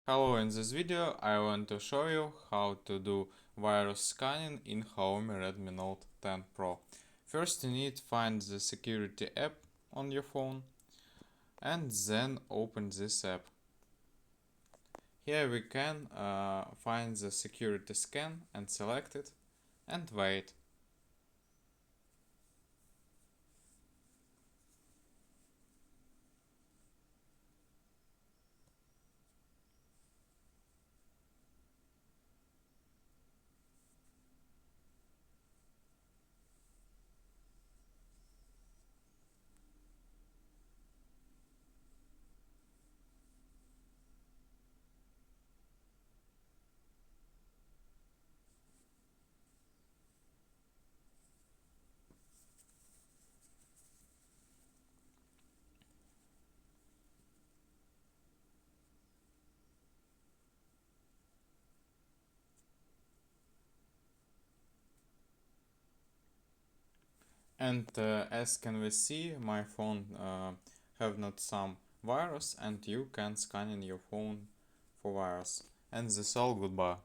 Hello, in this video I want to show you how to do virus scanning in XIAOMI Redmi Note 10 Pro. First you need to find the security app on your phone and then open this app. Here we can find the security scan and select it and wait. And as can we see, my phone have not some virus and you can scan in your phone for virus. And that's all, goodbye.